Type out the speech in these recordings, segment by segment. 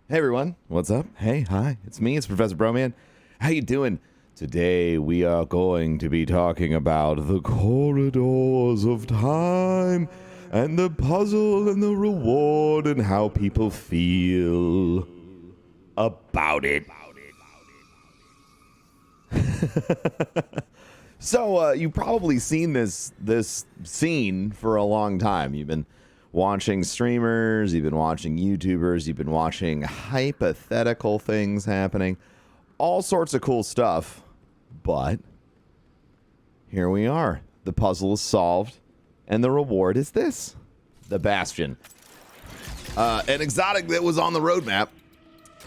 Hey everyone, what's up? Hey, hi, it's me, it's Professor Broman. How you doing? Today we are going to be talking about the corridors of time and the puzzle and the reward and how people feel about it. So you've probably seen this scene for a long time. You've been watching streamers, you've been watching YouTubers, you've been watching hypothetical things happening, all sorts of cool stuff. But here we are. The puzzle is solved, and the reward is this: the Bastion, an exotic that was on the roadmap,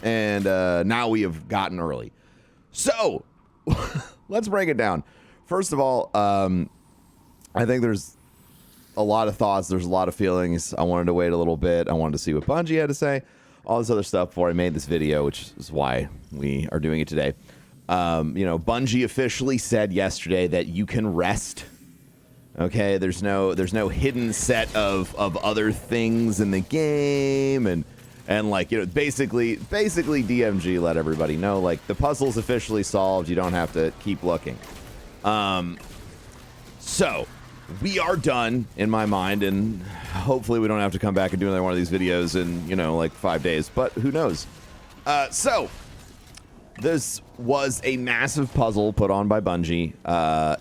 and now we have gotten early. So let's break it down. First of all, I think there's a lot of thoughts. There's a lot of feelings. I wanted to wait a little bit. I wanted to see what Bungie had to say, all this other stuff before I made this video, which is why we are doing it today. Bungie officially said yesterday that you can rest. Okay, there's no hidden set of other things in the game, and basically DMG let everybody know, like, the puzzle's officially solved. You don't have to keep looking. So we are done in my mind, and hopefully we don't have to come back and do another one of these videos in, like 5 days, but who knows? So this was a massive puzzle put on by Bungie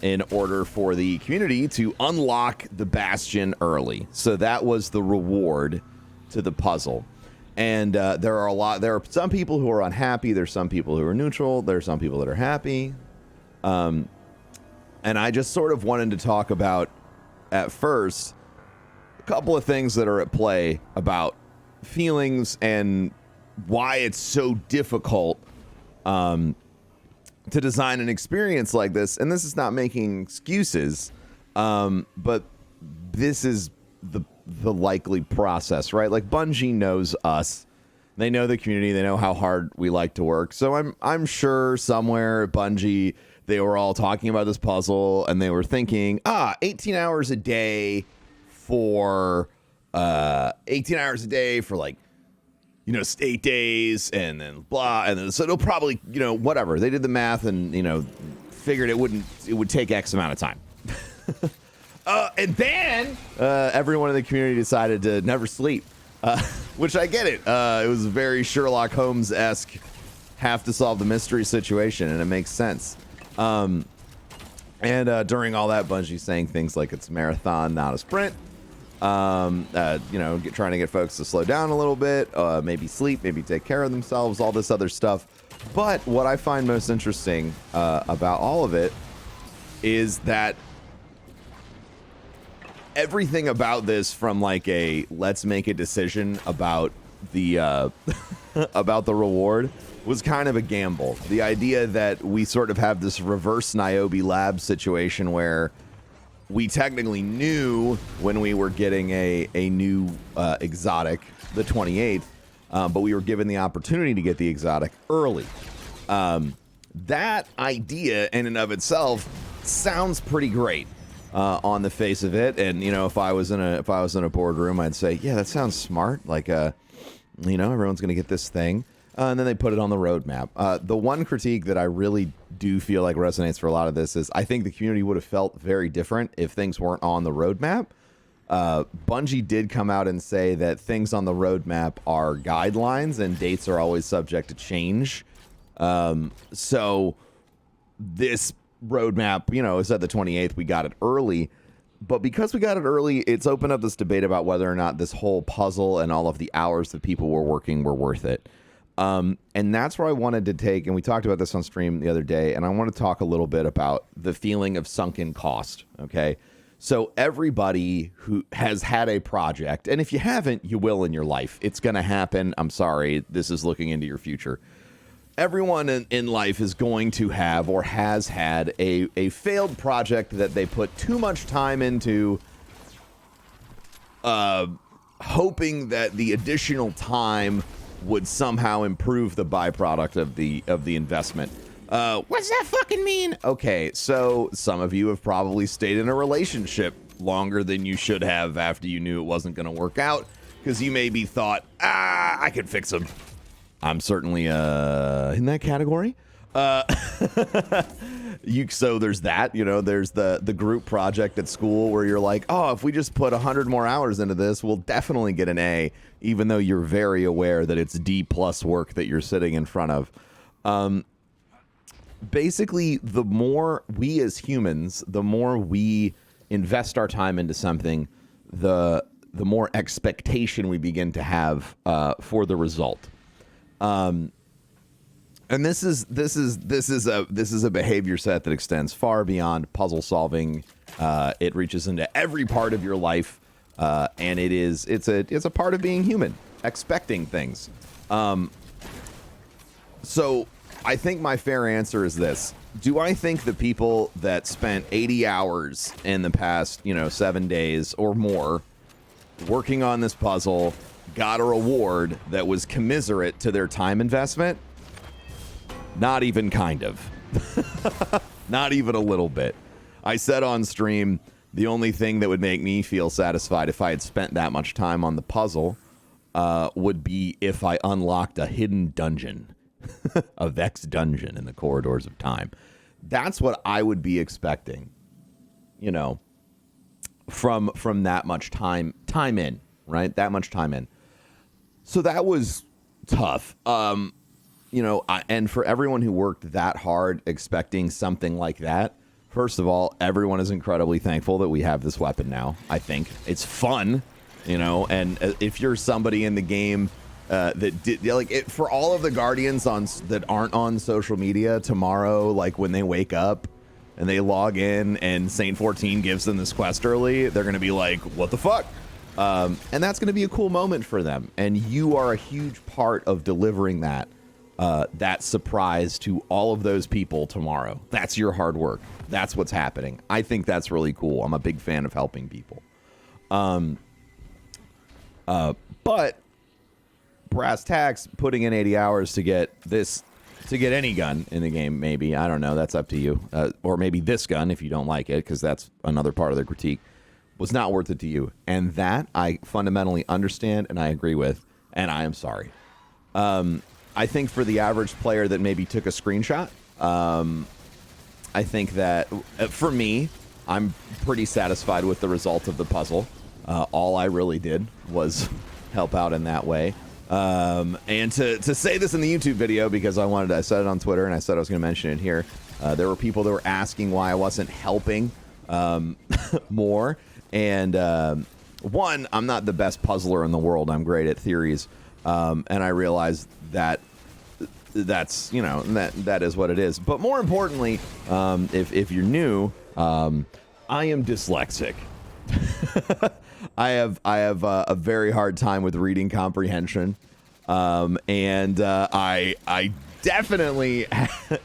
in order for the community to unlock the Bastion early. So that was the reward to the puzzle. And there are some people who are unhappy. There's some people who are neutral. There are some people that are happy. And I just sort of wanted to talk about, at first, a couple of things that are at play about feelings and why it's so difficult to design an experience like this. And this is not making excuses, but this is the likely process, right? Like, Bungie knows us. They know the community. They know how hard we like to work. So I'm sure somewhere at Bungie, they were all talking about this puzzle, and they were thinking, 18 hours a day for 18 hours a day for, like, 8 days, and then blah, and then so it'll probably, whatever. They did the math and, figured it would take X amount of time. And then everyone in the community decided to never sleep, which I get it. It was a very Sherlock Holmes-esque, have to solve the mystery situation, and it makes sense. And during all that, Bungie's saying things like it's a marathon, not a sprint. Trying to get folks to slow down a little bit, maybe sleep, maybe take care of themselves, all this other stuff. But what I find most interesting about all of it is that everything about this, from like a let's make a decision about the about the reward, was kind of a gamble. The idea that we sort of have this reverse Niobe lab situation where we technically knew when we were getting a new exotic, the 28th, but we were given the opportunity to get the exotic early. That idea in and of itself sounds pretty great on the face of it. And if I was in a boardroom, I'd say, yeah, that sounds smart. Like, everyone's going to get this thing. And then they put it on the roadmap. The one critique that I really do feel like resonates for a lot of this is I think the community would have felt very different if things weren't on the roadmap. Bungie did come out and say that things on the roadmap are guidelines and dates are always subject to change. So this roadmap, is at the 28th. We got it early. But because we got it early, it's opened up this debate about whether or not this whole puzzle and all of the hours that people were working were worth it. And that's where I wanted to take, and we talked about this on stream the other day, and I want to talk a little bit about the feeling of sunken cost, okay? So everybody who has had a project, and if you haven't, you will in your life. It's going to happen. I'm sorry. This is looking into your future. Everyone in life is going to have or has had a failed project that they put too much time into, hoping that the additional time would somehow improve the byproduct of the investment. What's that fucking mean? Okay, so some of you have probably stayed in a relationship longer than you should have after you knew it wasn't going to work out, because you maybe thought, I could fix him. I'm certainly in that category. So there's that, there's the group project at school where you're like, oh, if we just put 100 more hours into this, we'll definitely get an A, even though you're very aware that it's D+ work that you're sitting in front of. Basically, the more we as humans, the more we invest our time into something, the more expectation we begin to have for the result. And this is a behavior set that extends far beyond puzzle solving. It reaches into every part of your life, and it's a part of being human, expecting things. So I think my fair answer is this: do I think the people that spent 80 hours in the past 7 days or more working on this puzzle got a reward that was commensurate to their time investment? Not even kind of. Not even a little bit. I said on stream, the only thing that would make me feel satisfied if I had spent that much time on the puzzle would be if I unlocked a hidden dungeon, a Vex dungeon in the corridors of time. That's what I would be expecting, from that much time in, right? That much time in. So that was tough. And for everyone who worked that hard expecting something like that, first of all, everyone is incredibly thankful that we have this weapon now. I think it's fun, and if you're somebody in the game that did for all of the Guardians that aren't on social media tomorrow, like when they wake up and they log in and Saint 14 gives them this quest early, they're going to be like, what the fuck? And that's going to be a cool moment for them. And you are a huge part of delivering that surprise to all of those people tomorrow. That's your hard work. That's what's happening. I think that's really cool. I'm a big fan of helping people. But brass tacks, putting in 80 hours to get any gun in the game, maybe. I don't know. That's up to you. Or maybe this gun, if you don't like it, because that's another part of the critique, was not worth it to you. And that I fundamentally understand and I agree with, and I am sorry. I think for the average player that maybe took a screenshot, I think that for me, I'm pretty satisfied with the result of the puzzle. All I really did was help out in that way. And to say this in the YouTube video, because I said it on Twitter and I said I was going to mention it here. There were people that were asking why I wasn't helping more. And one, I'm not the best puzzler in the world. I'm great at theories. And I realized that that's, that is what it is. But more importantly, if you're new, I am dyslexic. I have a very hard time with reading comprehension. And I definitely,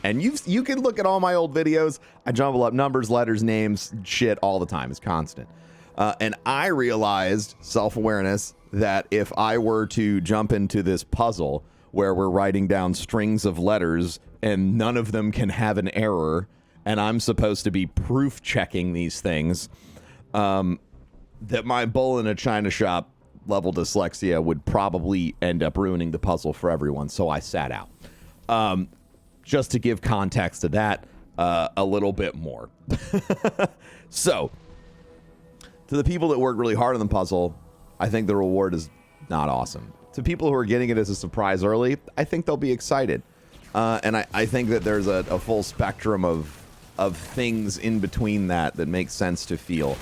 and you can look at all my old videos. I jumble up numbers, letters, names, shit all the time. It's constant. And I realized, self-awareness, that if I were to jump into this puzzle where we're writing down strings of letters and none of them can have an error, and I'm supposed to be proof checking these things, that my bull in a china shop level dyslexia would probably end up ruining the puzzle for everyone. So I sat out. Just to give context to that a little bit more. So, to the people that worked really hard on the puzzle, I think the reward is not awesome. To people who are getting it as a surprise early, I think they'll be excited. And I think that there's a full spectrum of things in between that makes sense to feel.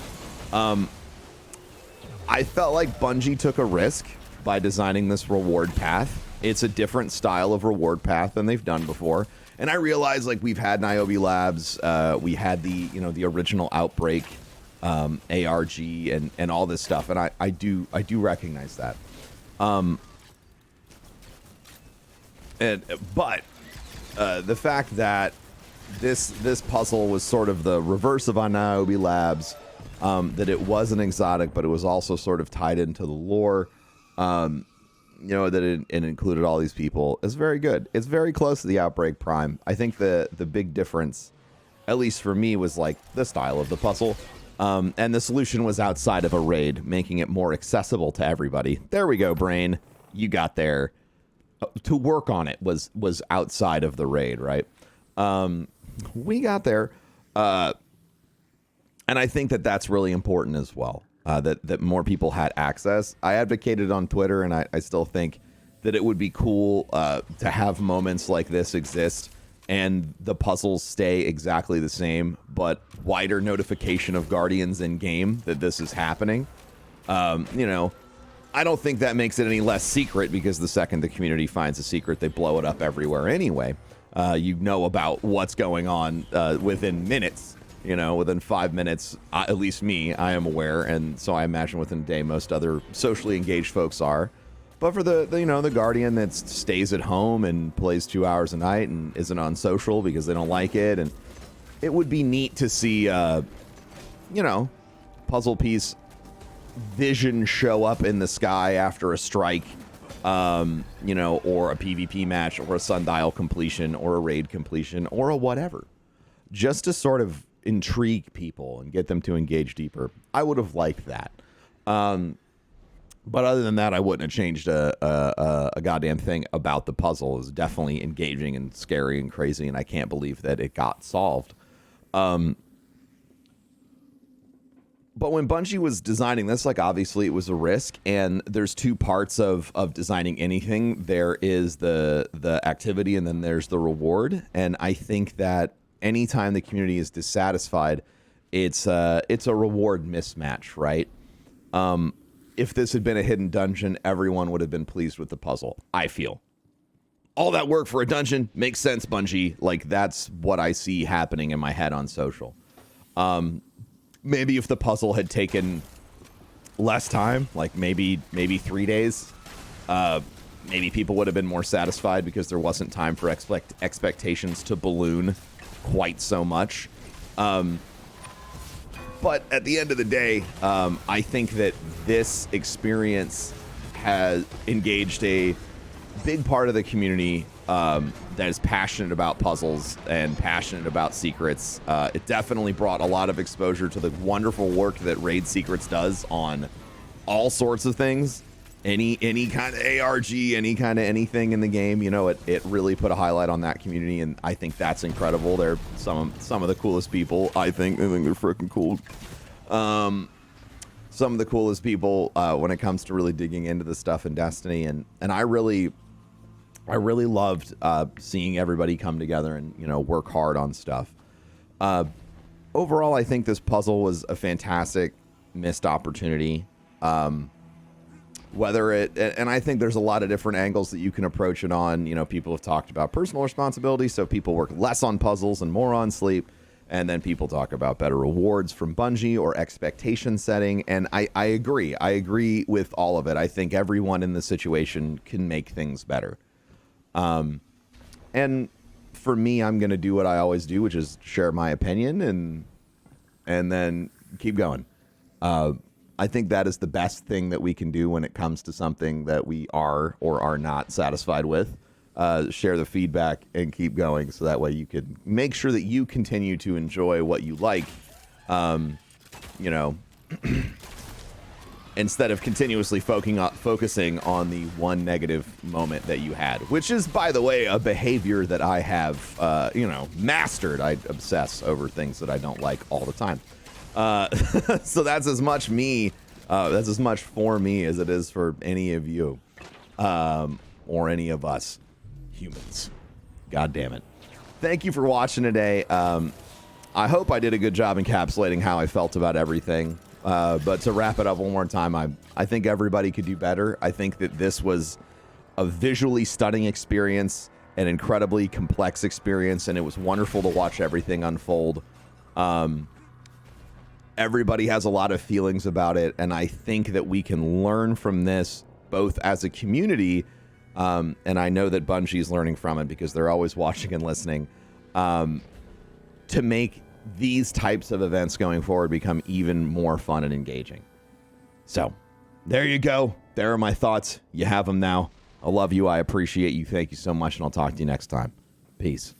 I felt like Bungie took a risk by designing this reward path. It's a different style of reward path than they've done before. And I realize, like, we've had Niobe Labs, we had the original Outbreak, ARG, and all this stuff, and I do recognize that. But the fact that this puzzle was sort of the reverse of on Niobe Labs, that it was an exotic, but it was also sort of tied into the lore, that it included all these people, is very good. It's very close to the Outbreak Prime. I think the big difference, at least for me, was like the style of the puzzle. And the solution was outside of a raid, making it more accessible to everybody. There we go, Brain. You got there. to work on it was outside of the raid, right? We got there, and I think that that's really important as well. That more people had access. I advocated on Twitter, and I still think that it would be cool to have moments like this exist, and the puzzles stay exactly the same, but wider notification of Guardians in game that this is happening. You know, I don't think that makes it any less secret, because the second the community finds a secret, they blow it up everywhere anyway. You know about what's going on within minutes. You know, within 5 minutes, at least me, I am aware, and so I imagine within a day most other socially engaged folks are. But for the you know, the Guardian that stays at home and plays 2 hours a night and isn't on social because they don't like it, and it would be neat to see, you know, puzzle piece vision show up in the sky after a strike, you know, or a PvP match, or a sundial completion, or a raid completion, or a whatever, just to sort of intrigue people and get them to engage deeper. I would have liked that. But other than that, I wouldn't have changed a goddamn thing about the puzzle. It was definitely engaging and scary and crazy, and I can't believe that it got solved. But when Bungie was designing this, like, obviously it was a risk, and there's two parts of designing anything. There is the activity, and then there's the reward. And I think that anytime the community is dissatisfied, it's a reward mismatch, right? If this had been a hidden dungeon, everyone would have been pleased with the puzzle, I feel. All that work for a dungeon makes sense, Bungie. Like, that's what I see happening in my head on social. Maybe if the puzzle had taken less time, like maybe 3 days, maybe people would have been more satisfied, because there wasn't time for expectations to balloon quite so much. But at the end of the day, I think that this experience has engaged a big part of the community that is passionate about puzzles and passionate about secrets. It definitely brought a lot of exposure to the wonderful work that Raid Secrets does on all sorts of things. Any kind of ARG, any kind of anything in the game, you know, it really put a highlight on that community, and I think that's incredible. They're some of the coolest people. I think they're freaking cool. Some of the coolest people when it comes to really digging into the stuff in Destiny, and I really loved seeing everybody come together and, you know, work hard on stuff. Overall, I think this puzzle was a fantastic missed opportunity. Whether it, and I think there's a lot of different angles that you can approach it on. You know, people have talked about personal responsibility, so people work less on puzzles and more on sleep. And then people talk about better rewards from Bungie or expectation setting. And I agree. I agree with all of it. I think everyone in the situation can make things better. And for me, I'm going to do what I always do, which is share my opinion and then keep going. I think that is the best thing that we can do when it comes to something that we are or are not satisfied with. Share the feedback and keep going, so that way you can make sure that you continue to enjoy what you like, you know, instead of continuously focusing on the one negative moment that you had, which is, by the way, a behavior that I have, you know, mastered. I obsess over things that I don't like all the time. So that's as much me, that's as much for me as it is for any of you, or any of us humans. God damn it. Thank you for watching today. I hope I did a good job encapsulating how I felt about everything. But to wrap it up one more time, I think everybody could do better. I think that this was a visually stunning experience, an incredibly complex experience, and it was wonderful to watch everything unfold. Everybody has a lot of feelings about it, and I think that we can learn from this both as a community, and I know that Bungie's learning from it because they're always watching and listening, to make these types of events going forward become even more fun and engaging. So there you go. There are my thoughts. You have them now. I love you. I appreciate you. Thank you so much, and I'll talk to you next time. Peace.